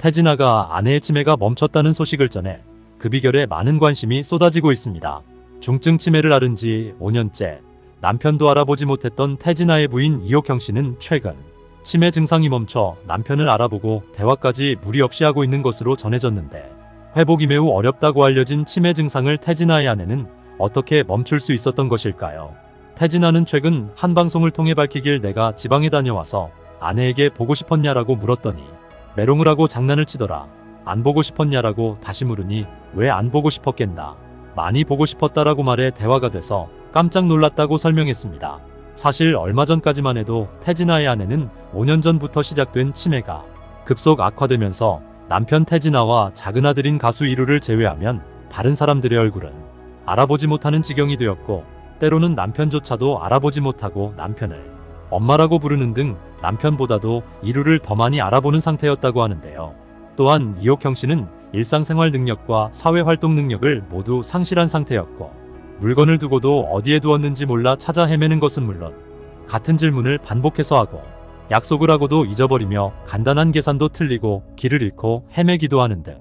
태진아가 아내의 치매가 멈췄다는 소식을 전해 그 비결에 많은 관심이 쏟아지고 있습니다. 중증 치매를 앓은 지 5년째 남편도 알아보지 못했던 태진아의 부인 이옥형 씨는 최근 치매 증상이 멈춰 남편을 알아보고 대화까지 무리 없이 하고 있는 것으로 전해졌는데, 회복이 매우 어렵다고 알려진 치매 증상을 태진아의 아내는 어떻게 멈출 수 있었던 것일까요? 태진아는 최근 한 방송을 통해 밝히길, 내가 지방에 다녀와서 아내에게 보고 싶었냐라고 물었더니 메롱을 하고 장난을 치더라. 안 보고 싶었냐라고 다시 물으니 왜 안 보고 싶었겠나, 많이 보고 싶었다라고 말해 대화가 돼서 깜짝 놀랐다고 설명했습니다. 사실 얼마 전까지만 해도 태진아의 아내는 5년 전부터 시작된 치매가 급속 악화되면서 남편 태진아와 작은 아들인 가수 이루를 제외하면 다른 사람들의 얼굴은 알아보지 못하는 지경이 되었고, 때로는 남편조차도 알아보지 못하고 남편을 엄마라고 부르는 등 남편보다도 이루를 더 많이 알아보는 상태였다고 하는데요. 또한 이옥형 씨는 일상생활 능력과 사회활동 능력을 모두 상실한 상태였고, 물건을 두고도 어디에 두었는지 몰라 찾아 헤매는 것은 물론 같은 질문을 반복해서 하고, 약속을 하고도 잊어버리며 간단한 계산도 틀리고 길을 잃고 헤매기도 하는 등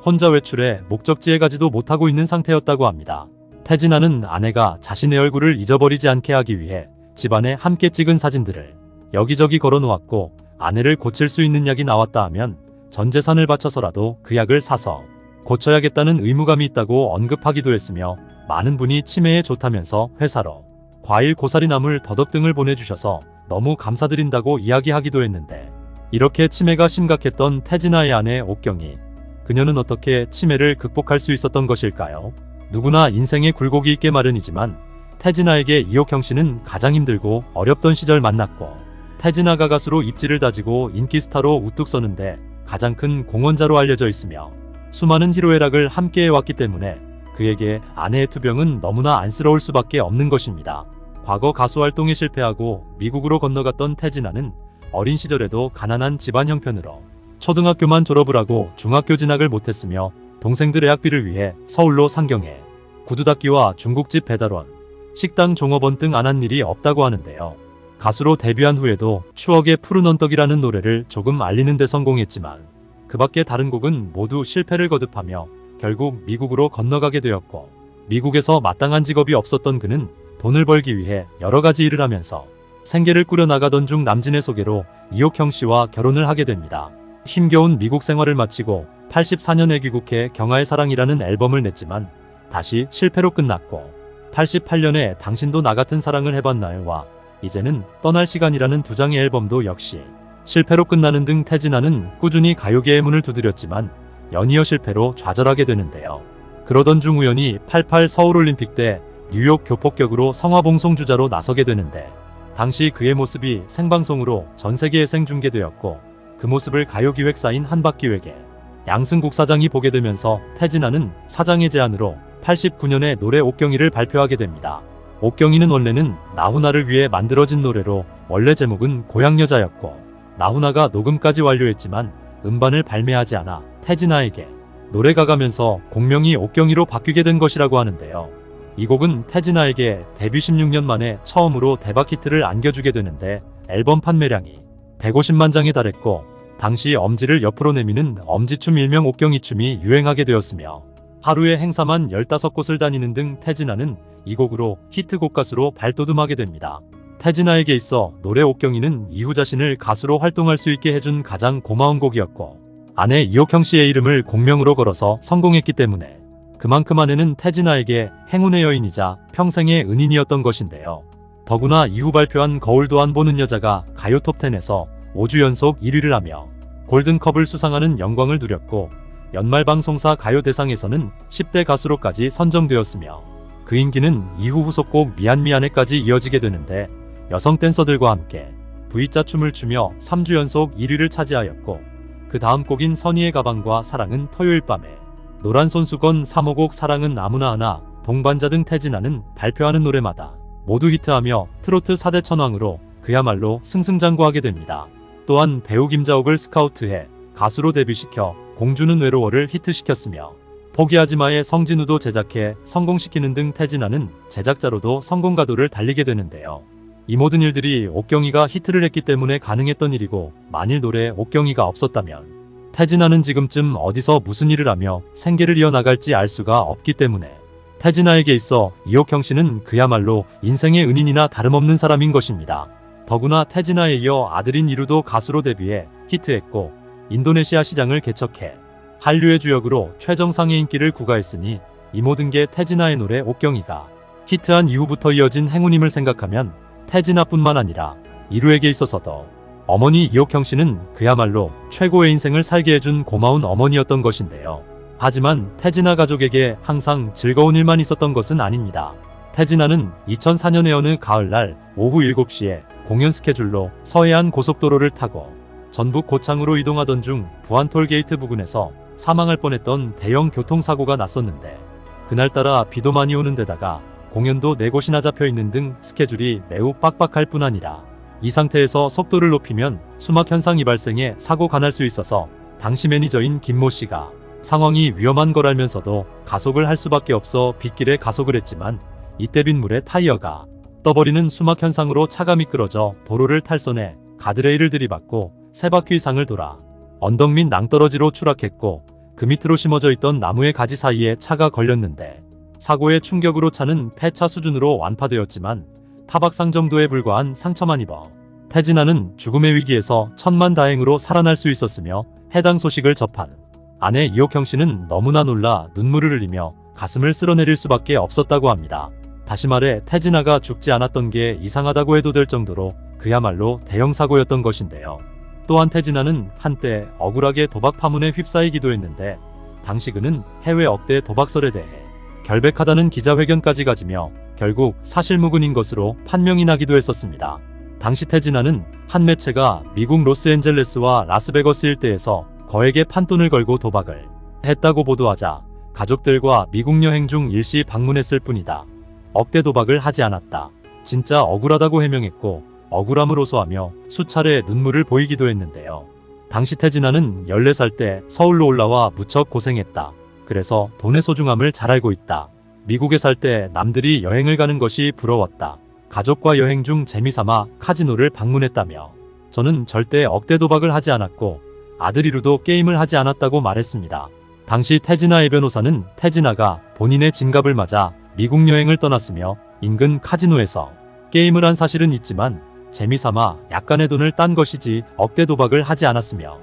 혼자 외출해 목적지에 가지도 못하고 있는 상태였다고 합니다. 태진아는 아내가 자신의 얼굴을 잊어버리지 않게 하기 위해 집안에 함께 찍은 사진들을 여기저기 걸어놓았고, 아내를 고칠 수 있는 약이 나왔다 하면 전 재산을 바쳐서라도 그 약을 사서 고쳐야겠다는 의무감이 있다고 언급하기도 했으며, 많은 분이 치매에 좋다면서 회사로 과일, 고사리, 나물, 더덕 등을 보내주셔서 너무 감사드린다고 이야기하기도 했는데, 이렇게 치매가 심각했던 태진아의 아내 옥경이, 그녀는 어떻게 치매를 극복할 수 있었던 것일까요? 누구나 인생에 굴곡이 있게 마련이지만 태진아에게 이옥형 씨는 가장 힘들고 어렵던 시절 만났고, 태진아가 가수로 입지를 다지고 인기 스타로 우뚝 서는데 가장 큰 공헌자로 알려져 있으며, 수많은 희로애락을 함께 해왔기 때문에 그에게 아내의 투병은 너무나 안쓰러울 수밖에 없는 것입니다. 과거 가수 활동에 실패하고 미국으로 건너갔던 태진아는 어린 시절에도 가난한 집안 형편으로 초등학교만 졸업을 하고 중학교 진학을 못했으며, 동생들의 학비를 위해 서울로 상경해 구두 닦기와 중국집 배달원, 식당 종업원 등 안 한 일이 없다고 하는데요. 가수로 데뷔한 후에도 추억의 푸른 언덕이라는 노래를 조금 알리는 데 성공했지만 그 밖에 다른 곡은 모두 실패를 거듭하며 결국 미국으로 건너가게 되었고, 미국에서 마땅한 직업이 없었던 그는 돈을 벌기 위해 여러 가지 일을 하면서 생계를 꾸려나가던 중 남진의 소개로 이옥형 씨와 결혼을 하게 됩니다. 힘겨운 미국 생활을 마치고 84년에 귀국해 경아의 사랑이라는 앨범을 냈지만 다시 실패로 끝났고, 88년에 당신도 나 같은 사랑을 해봤나요와 이제는 떠날 시간이라는 두 장의 앨범도 역시 실패로 끝나는 등 태진아는 꾸준히 가요계의 문을 두드렸지만 연이어 실패로 좌절하게 되는데요. 그러던 중 우연히 88 서울올림픽 때 뉴욕 교폭격으로 성화봉송 주자로 나서게 되는데, 당시 그의 모습이 생방송으로 전세계에 생중계되었고, 그 모습을 가요기획사인 한박기획의 양승국 사장이 보게 되면서 태진아는 사장의 제안으로 89년에 노래 옥경이를 발표하게 됩니다. 옥경이는 원래는 나훈아를 위해 만들어진 노래로 원래 제목은 고향여자였고, 나훈아가 녹음까지 완료했지만 음반을 발매하지 않아 태진아에게 노래가 가면서 공명이 옥경이로 바뀌게 된 것이라고 하는데요. 이 곡은 태진아에게 데뷔 16년 만에 처음으로 대박 히트를 안겨주게 되는데, 앨범 판매량이 150만 장에 달했고, 당시 엄지를 옆으로 내미는 엄지춤 일명 옥경이춤이 유행하게 되었으며, 하루에 행사만 15곳을 다니는 등 태진아는 이 곡으로 히트곡 가수로 발돋움하게 됩니다. 태진아에게 있어 노래 옥경이는 이후 자신을 가수로 활동할 수 있게 해준 가장 고마운 곡이었고, 아내 이옥형 씨의 이름을 공명으로 걸어서 성공했기 때문에 그만큼 아내는 태진아에게 행운의 여인이자 평생의 은인이었던 것인데요. 더구나 이후 발표한 거울도 안 보는 여자가 가요 톱10에서 5주 연속 1위를 하며 골든컵을 수상하는 영광을 누렸고, 연말방송사 가요대상에서는 10대 가수로까지 선정되었으며, 그 인기는 이후 후속곡 미안 미안해까지 이어지게 되는데, 여성 댄서들과 함께 V자 춤을 추며 3주 연속 1위를 차지하였고, 그 다음 곡인 선희의 가방과 사랑은 토요일 밤에, 노란 손수건 3호곡 사랑은 아무나 하나, 동반자 등 태진아는 발표하는 노래마다 모두 히트하며 트로트 4대 천왕으로 그야말로 승승장구하게 됩니다. 또한 배우 김자옥을 스카우트해 가수로 데뷔시켜 공주는 외로워를 히트시켰으며, 포기하지마의 성진우도 제작해 성공시키는 등 태진아는 제작자로도 성공가도를 달리게 되는데요. 이 모든 일들이 옥경이가 히트를 했기 때문에 가능했던 일이고, 만일 노래에 옥경이가 없었다면 태진아는 지금쯤 어디서 무슨 일을 하며 생계를 이어나갈지 알 수가 없기 때문에 태진아에게 있어 이옥형 씨는 그야말로 인생의 은인이나 다름없는 사람인 것입니다. 더구나 태진아에 이어 아들인 이루도 가수로 데뷔해 히트했고 인도네시아 시장을 개척해 한류의 주역으로 최정상의 인기를 구가했으니 이 모든 게 태진아의 노래 옥경이가 히트한 이후부터 이어진 행운임을 생각하면 태진아뿐만 아니라 이루에게 있어서도 어머니 이옥형 씨는 그야말로 최고의 인생을 살게 해준 고마운 어머니였던 것인데요. 하지만 태진아 가족에게 항상 즐거운 일만 있었던 것은 아닙니다. 태진아는 2004년의 어느 가을날 오후 7시에 공연 스케줄로 서해안 고속도로를 타고 전북 고창으로 이동하던 중 부안 톨게이트 부근에서 사망할 뻔했던 대형 교통사고가 났었는데, 그날따라 비도 많이 오는 데다가 공연도 4곳이나 잡혀있는 등 스케줄이 매우 빡빡할 뿐 아니라 이 상태에서 속도를 높이면 수막 현상이 발생해 사고가 날 수 있어서 당시 매니저인 김모 씨가 상황이 위험한 걸 알면서도 가속을 할 수밖에 없어 빗길에 가속을 했지만 이때 빗물에 타이어가 떠버리는 수막 현상으로 차가 미끄러져 도로를 탈선해 가드레일을 들이받고 3바퀴 이상을 돌아 언덕 및 낭떠러지로 추락했고, 그 밑으로 심어져 있던 나무의 가지 사이에 차가 걸렸는데 사고의 충격으로 차는 폐차 수준으로 완파되었지만 타박상 정도에 불과한 상처만 입어 태진아는 죽음의 위기에서 천만다행으로 살아날 수 있었으며, 해당 소식을 접한 아내 이옥형 씨는 너무나 놀라 눈물을 흘리며 가슴을 쓸어내릴 수밖에 없었다고 합니다. 다시 말해 태진아가 죽지 않았던 게 이상하다고 해도 될 정도로 그야말로 대형 사고였던 것인데요. 또한 태진아는 한때 억울하게 도박 파문에 휩싸이기도 했는데, 당시 그는 해외 억대 도박설에 대해 결백하다는 기자회견까지 가지며 결국 사실무근인 것으로 판명이 나기도 했었습니다. 당시 태진아는 한 매체가 미국 로스앤젤레스와 라스베거스 일대에서 거액의 판돈을 걸고 도박을 했다고 보도하자 가족들과 미국 여행 중 일시 방문했을 뿐이다. 억대 도박을 하지 않았다. 진짜 억울하다고 해명했고, 억울함을 호소하며 수차례 눈물을 보이기도 했는데요. 당시 태진아는 14살 때 서울로 올라와 무척 고생했다. 그래서 돈의 소중함을 잘 알고 있다. 미국에 살 때 남들이 여행을 가는 것이 부러웠다. 가족과 여행 중 재미삼아 카지노를 방문했다며 저는 절대 억대 도박을 하지 않았고 아들 이루도 게임을 하지 않았다고 말했습니다. 당시 태진아의 변호사는 태진아가 본인의 진갑을 맞아 미국 여행을 떠났으며 인근 카지노에서 게임을 한 사실은 있지만 재미삼아 약간의 돈을 딴 것이지 억대 도박을 하지 않았으며,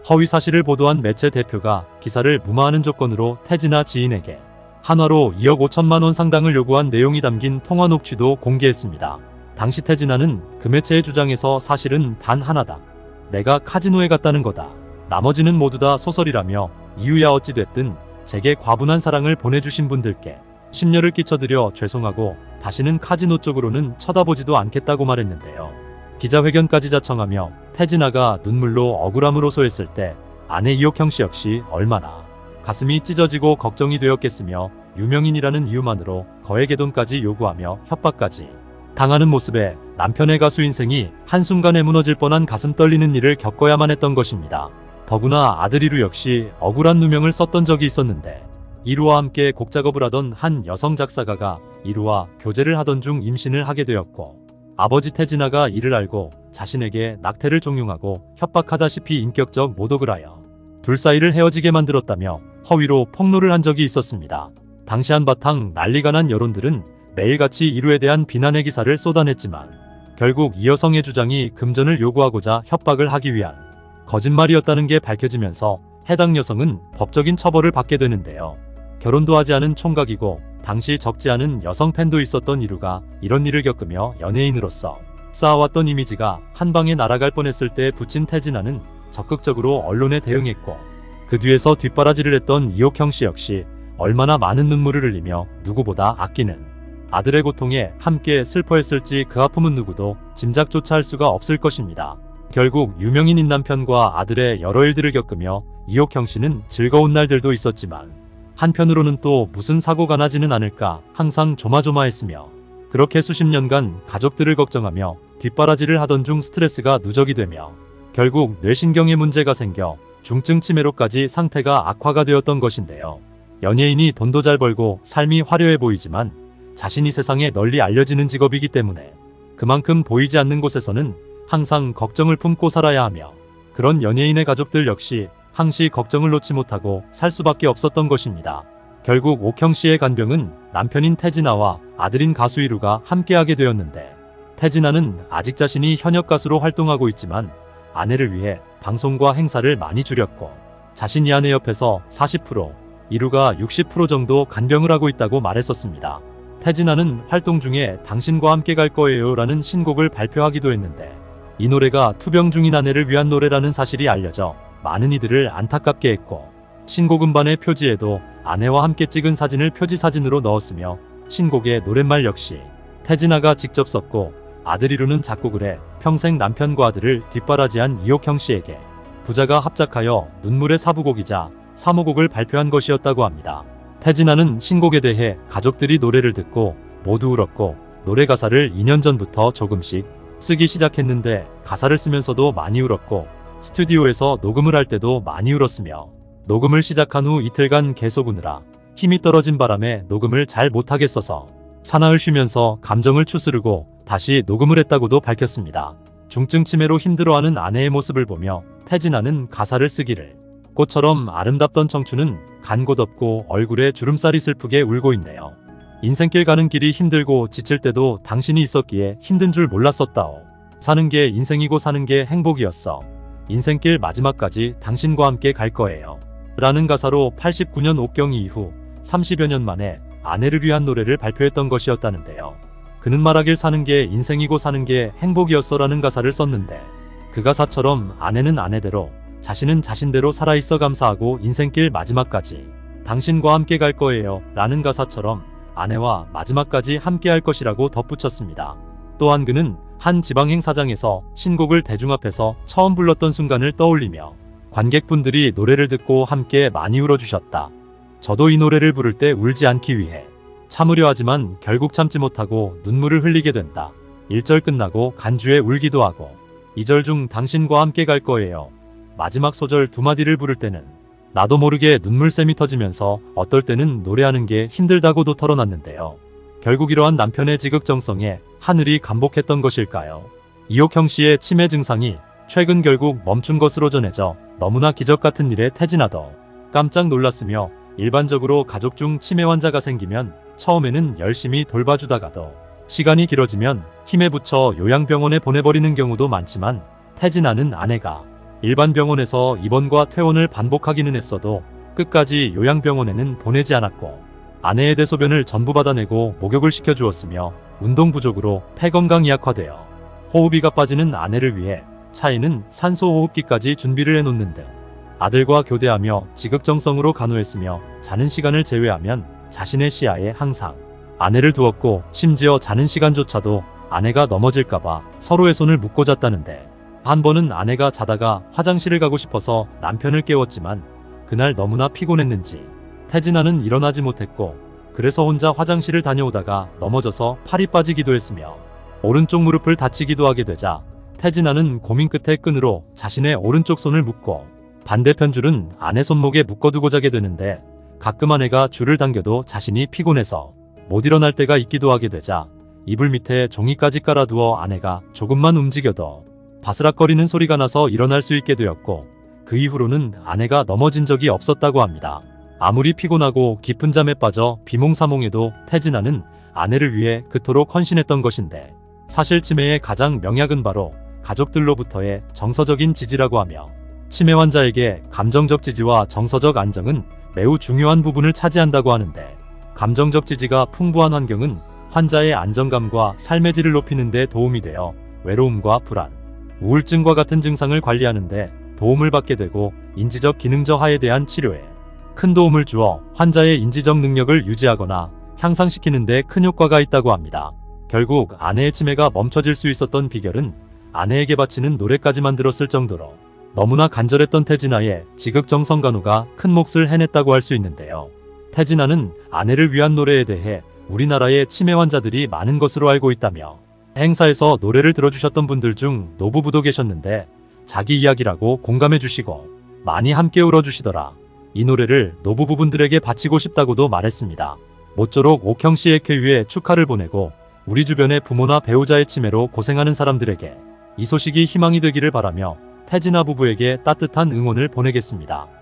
허위 사실을 보도한 매체 대표가 기사를 무마하는 조건으로 태진아 지인에게 한화로 2억 5천만 원 상당을 요구한 내용이 담긴 통화 녹취도 공개했습니다. 당시 태진아는 그 매체의 주장에서 사실은 단 하나다. 내가 카지노에 갔다는 거다. 나머지는 모두 다 소설이라며 이유야 어찌 됐든 제게 과분한 사랑을 보내주신 분들께 심려를 끼쳐드려 죄송하고 다시는 카지노 쪽으로는 쳐다보지도 않겠다고 말했는데요. 기자회견까지 자청하며 태진아가 눈물로 억울함을 호소했을 때 아내 이옥형 씨 역시 얼마나 가슴이 찢어지고 걱정이 되었겠으며, 유명인이라는 이유만으로 거액의 돈까지 요구하며 협박까지 당하는 모습에 남편의 가수 인생이 한순간에 무너질 뻔한 가슴 떨리는 일을 겪어야만 했던 것입니다. 더구나 아들 이루 역시 억울한 누명을 썼던 적이 있었는데, 이루와 함께 곡 작업을 하던 한 여성 작사가가 이루와 교제를 하던 중 임신을 하게 되었고, 아버지 태진아가 이를 알고 자신에게 낙태를 종용하고 협박하다시피 인격적 모독을 하여 둘 사이를 헤어지게 만들었다며 허위로 폭로를 한 적이 있었습니다. 당시 한바탕 난리가 난 여론들은 매일같이 이루에 대한 비난의 기사를 쏟아냈지만 결국 이 여성의 주장이 금전을 요구하고자 협박을 하기 위한 거짓말이었다는 게 밝혀지면서 해당 여성은 법적인 처벌을 받게 되는데요. 결혼도 하지 않은 총각이고 당시 적지 않은 여성 팬도 있었던 이루가 이런 일을 겪으며 연예인으로서 쌓아왔던 이미지가 한방에 날아갈 뻔했을 때 부친 태진아는 적극적으로 언론에 대응했고, 그 뒤에서 뒷바라지를 했던 이옥형 씨 역시 얼마나 많은 눈물을 흘리며 누구보다 아끼는 아들의 고통에 함께 슬퍼했을지 그 아픔은 누구도 짐작조차 할 수가 없을 것입니다. 결국 유명인인 남편과 아들의 여러 일들을 겪으며 이옥형 씨는 즐거운 날들도 있었지만 한편으로는 또 무슨 사고가 나지는 않을까 항상 조마조마했으며, 그렇게 수십 년간 가족들을 걱정하며 뒷바라지를 하던 중 스트레스가 누적이 되며 결국 뇌신경에 문제가 생겨 중증 치매로까지 상태가 악화가 되었던 것인데요. 연예인이 돈도 잘 벌고 삶이 화려해 보이지만 자신이 세상에 널리 알려지는 직업이기 때문에 그만큼 보이지 않는 곳에서는 항상 걱정을 품고 살아야 하며, 그런 연예인의 가족들 역시 항시 걱정을 놓지 못하고 살 수밖에 없었던 것입니다. 결국 옥형 씨의 간병은 남편인 태진아와 아들인 가수 이루가 함께하게 되었는데, 태진아는 아직 자신이 현역 가수로 활동하고 있지만 아내를 위해 방송과 행사를 많이 줄였고, 자신이 아내 옆에서 40%, 이루가 60% 정도 간병을 하고 있다고 말했었습니다. 태진아는 활동 중에 당신과 함께 갈 거예요 라는 신곡을 발표하기도 했는데, 이 노래가 투병 중인 아내를 위한 노래라는 사실이 알려져 많은 이들을 안타깝게 했고, 신곡 음반의 표지에도 아내와 함께 찍은 사진을 표지 사진으로 넣었으며, 신곡의 노랫말 역시 태진아가 직접 썼고, 아들 이루는 작곡을 해 평생 남편과 아들을 뒷바라지한 이옥형 씨에게 부자가 합작하여 눈물의 사부곡이자 3호곡을 발표한 것이었다고 합니다. 태진아는 신곡에 대해 가족들이 노래를 듣고 모두 울었고, 노래 가사를 2년 전부터 조금씩 쓰기 시작했는데 가사를 쓰면서도 많이 울었고, 스튜디오에서 녹음을 할 때도 많이 울었으며, 녹음을 시작한 후 이틀간 계속 우느라 힘이 떨어진 바람에 녹음을 잘 못하겠어서 사나흘 쉬면서 감정을 추스르고 다시 녹음을 했다고도 밝혔습니다. 중증 치매로 힘들어하는 아내의 모습을 보며 태진아는 가사를 쓰기를, 꽃처럼 아름답던 청춘은 간 곳 없고 얼굴에 주름살이 슬프게 울고 있네요. 인생길 가는 길이 힘들고 지칠 때도 당신이 있었기에 힘든 줄 몰랐었다오. 사는 게 인생이고 사는 게 행복이었어. 인생길 마지막까지 당신과 함께 갈 거예요. 라는 가사로 89년 옥경이 이후 30여 년 만에 아내를 위한 노래를 발표했던 것이었다는데요. 그는 말하길 사는 게 인생이고 사는 게 행복이었어 라는 가사를 썼는데, 그 가사처럼 아내는 아내대로, 자신은 자신대로 살아있어 감사하고 인생길 마지막까지 당신과 함께 갈 거예요 라는 가사처럼 아내와 마지막까지 함께 할 것이라고 덧붙였습니다. 또한 그는 한 지방 행사장에서 신곡을 대중 앞에서 처음 불렀던 순간을 떠올리며, 관객분들이 노래를 듣고 함께 많이 울어주셨다. 저도 이 노래를 부를 때 울지 않기 위해 참으려 하지만 결국 참지 못하고 눈물을 흘리게 된다. 1절 끝나고 간주에 울기도 하고, 2절 중 당신과 함께 갈 거예요. 마지막 소절 두 마디를 부를 때는 나도 모르게 눈물샘이 터지면서 어떨 때는 노래하는 게 힘들다고도 털어놨는데요. 결국 이러한 남편의 지극정성에 하늘이 감복했던 것일까요? 이옥형 씨의 치매 증상이 최근 결국 멈춘 것으로 전해져 너무나 기적 같은 일에 태진아도 깜짝 놀랐으며, 일반적으로 가족 중 치매 환자가 생기면 처음에는 열심히 돌봐주다가도 시간이 길어지면 힘에 부쳐 요양병원에 보내버리는 경우도 많지만, 태진아는 아내가 일반 병원에서 입원과 퇴원을 반복하기는 했어도 끝까지 요양병원에는 보내지 않았고, 아내의 대소변을 전부 받아내고 목욕을 시켜주었으며, 운동 부족으로 폐건강이 약화되어 호흡기가 빠지는 아내를 위해 차에는 산소호흡기까지 준비를 해놓는 등 아들과 교대하며 지극정성으로 간호했으며, 자는 시간을 제외하면 자신의 시야에 항상 아내를 두었고, 심지어 자는 시간조차도 아내가 넘어질까봐 서로의 손을 묶고 잤다는데, 한 번은 아내가 자다가 화장실을 가고 싶어서 남편을 깨웠지만 그날 너무나 피곤했는지 태진아는 일어나지 못했고, 그래서 혼자 화장실을 다녀오다가 넘어져서 팔이 빠지기도 했으며 오른쪽 무릎을 다치기도 하게 되자, 태진아는 고민 끝에 끈으로 자신의 오른쪽 손을 묶고 반대편 줄은 아내 손목에 묶어두고 자게 되는데, 가끔 아내가 줄을 당겨도 자신이 피곤해서 못 일어날 때가 있기도 하게 되자 이불 밑에 종이까지 깔아두어 아내가 조금만 움직여도 바스락거리는 소리가 나서 일어날 수 있게 되었고, 그 이후로는 아내가 넘어진 적이 없었다고 합니다. 아무리 피곤하고 깊은 잠에 빠져 비몽사몽해도 태진아는 아내를 위해 그토록 헌신했던 것인데, 사실 치매의 가장 명약은 바로 가족들로부터의 정서적인 지지라고 하며, 치매 환자에게 감정적 지지와 정서적 안정은 매우 중요한 부분을 차지한다고 하는데, 감정적 지지가 풍부한 환경은 환자의 안정감과 삶의 질을 높이는 데 도움이 되어 외로움과 불안, 우울증과 같은 증상을 관리하는 데 도움을 받게 되고, 인지적 기능 저하에 대한 치료에 큰 도움을 주어 환자의 인지적 능력을 유지하거나 향상시키는 데 큰 효과가 있다고 합니다. 결국 아내의 치매가 멈춰질 수 있었던 비결은 아내에게 바치는 노래까지만 들었을 정도로 너무나 간절했던 태진아의 지극정성 간호가 큰 몫을 해냈다고 할 수 있는데요. 태진아는 아내를 위한 노래에 대해 우리나라의 치매 환자들이 많은 것으로 알고 있다며, 행사에서 노래를 들어주셨던 분들 중 노부부도 계셨는데 자기 이야기라고 공감해 주시고 많이 함께 울어주시더라. 이 노래를 노부부분들에게 바치고 싶다고도 말했습니다. 모쪼록 옥형 씨의 쾌유에 축하를 보내고, 우리 주변의 부모나 배우자의 치매로 고생하는 사람들에게 이 소식이 희망이 되기를 바라며 태진아 부부에게 따뜻한 응원을 보내겠습니다.